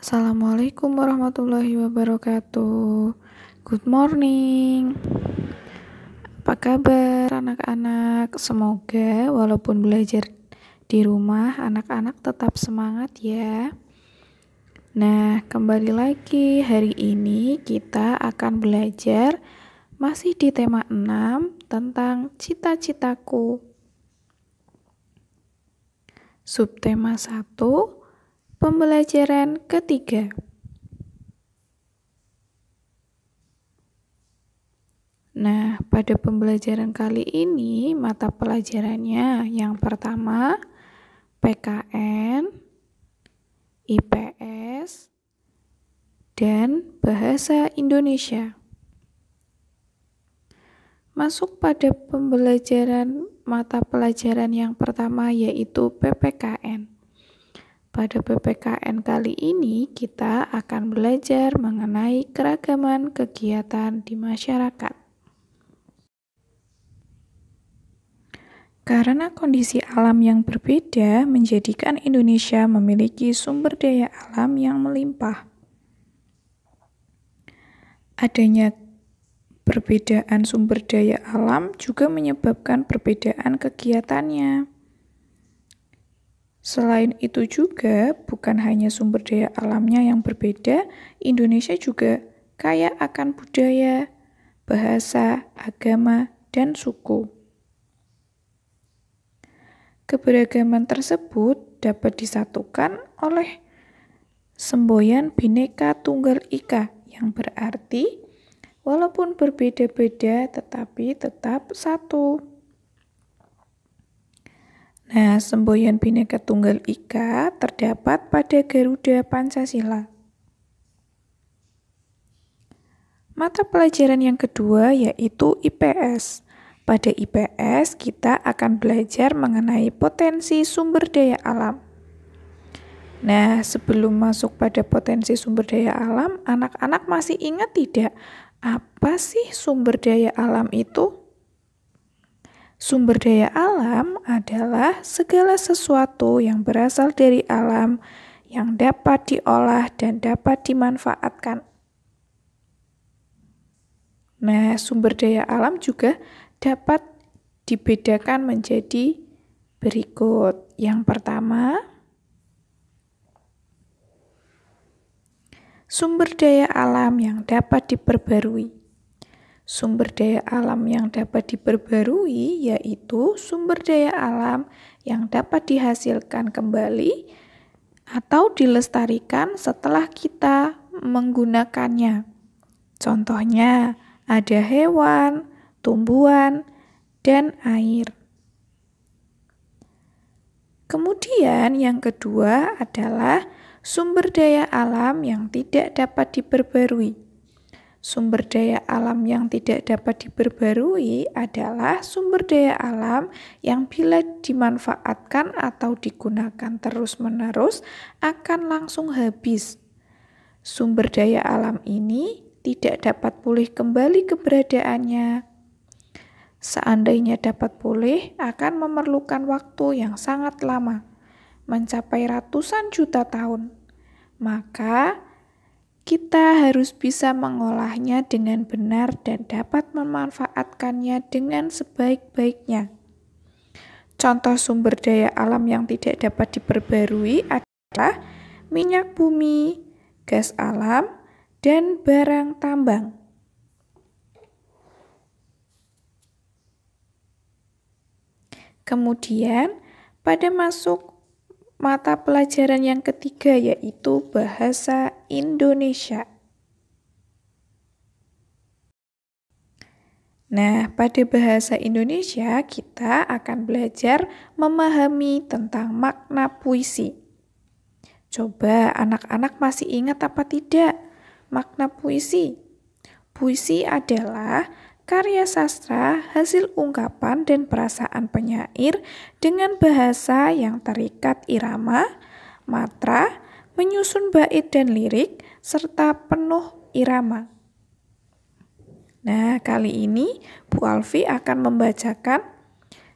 Assalamualaikum warahmatullahi wabarakatuh. Good morning. Apa kabar anak-anak? Semoga walaupun belajar di rumah, anak-anak tetap semangat ya. Nah, kembali lagi hari ini kita akan belajar masih di tema 6 tentang cita-citaku. Subtema 1, pembelajaran ketiga. Nah, pada pembelajaran kali ini mata pelajarannya yang pertama PKN, IPS, dan Bahasa Indonesia. Masuk pada pembelajaran mata pelajaran yang pertama yaitu PPKN. Pada PPKN kali ini kita akan belajar mengenai keragaman kegiatan di masyarakat. Karena kondisi alam yang berbeda menjadikan Indonesia memiliki sumber daya alam yang melimpah. Adanya perbedaan sumber daya alam juga menyebabkan perbedaan kegiatannya. Selain itu juga, bukan hanya sumber daya alamnya yang berbeda, Indonesia juga kaya akan budaya, bahasa, agama, dan suku. Keberagaman tersebut dapat disatukan oleh semboyan Bhinneka Tunggal Ika yang berarti walaupun berbeda-beda tetapi tetap satu. Nah, semboyan Bhinneka Tunggal Ika terdapat pada Garuda Pancasila. Mata pelajaran yang kedua yaitu IPS. Pada IPS, kita akan belajar mengenai potensi sumber daya alam. Nah, sebelum masuk pada potensi sumber daya alam, anak-anak masih ingat tidak? Apa sih sumber daya alam itu? Sumber daya alam adalah segala sesuatu yang berasal dari alam yang dapat diolah dan dapat dimanfaatkan. Nah, sumber daya alam juga dapat dibedakan menjadi berikut. Yang pertama, sumber daya alam yang dapat diperbarui. Sumber daya alam yang dapat diperbarui yaitu sumber daya alam yang dapat dihasilkan kembali atau dilestarikan setelah kita menggunakannya. Contohnya, ada hewan, tumbuhan, dan air. Kemudian yang kedua adalah sumber daya alam yang tidak dapat diperbarui. Sumber daya alam yang tidak dapat diperbarui adalah sumber daya alam yang bila dimanfaatkan atau digunakan terus-menerus akan langsung habis. Sumber daya alam ini tidak dapat pulih kembali keberadaannya. Seandainya dapat pulih, akan memerlukan waktu yang sangat lama, mencapai ratusan juta tahun. Maka, kita harus bisa mengolahnya dengan benar dan dapat memanfaatkannya dengan sebaik-baiknya. Contoh sumber daya alam yang tidak dapat diperbarui adalah minyak bumi, gas alam, dan barang tambang. Kemudian, pada masuk mata pelajaran yang ketiga yaitu Bahasa Indonesia. Nah, pada Bahasa Indonesia kita akan belajar memahami tentang makna puisi. Coba anak-anak masih ingat apa tidak makna puisi? Puisi adalah karya sastra hasil ungkapan dan perasaan penyair dengan bahasa yang terikat irama, matra, menyusun bait dan lirik, serta penuh irama. Nah, kali ini Bu Alfi akan membacakan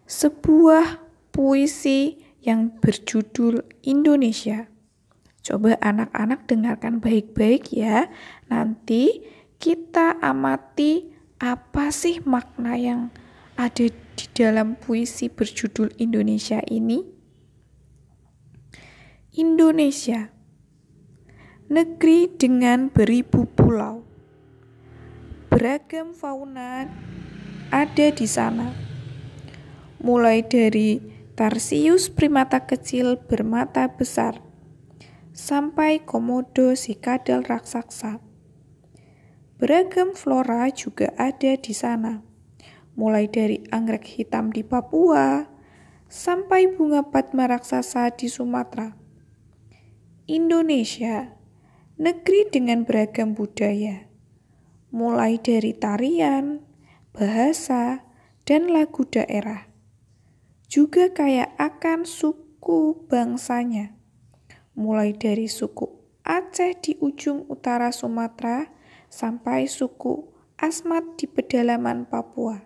sebuah puisi yang berjudul Indonesia. Coba anak-anak dengarkan baik-baik ya. Nanti kita amati apa sih makna yang ada di dalam puisi berjudul Indonesia ini. Indonesia, negeri dengan beribu pulau. Beragam fauna ada di sana. Mulai dari Tarsius primata kecil bermata besar, sampai Komodo sikadal raksasa. Beragam flora juga ada di sana, mulai dari anggrek hitam di Papua, sampai bunga padma raksasa di Sumatera. Indonesia, negeri dengan beragam budaya, mulai dari tarian, bahasa, dan lagu daerah. Juga kaya akan suku bangsanya, mulai dari suku Aceh di ujung utara Sumatera sampai suku Asmat di pedalaman Papua.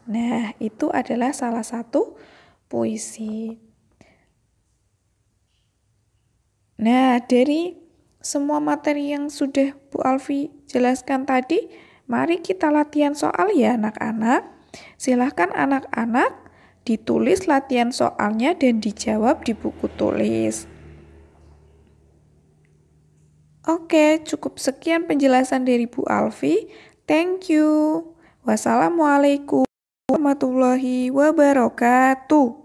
Nah, itu adalah salah satu puisi. Nah, dari semua materi yang sudah Bu Alfi jelaskan tadi, mari kita latihan soal ya anak-anak. Silahkan anak-anak ditulis latihan soalnya dan dijawab di buku tulis. Oke, cukup sekian penjelasan dari Bu Alfi. Thank you. Wassalamualaikum warahmatullahi wabarakatuh.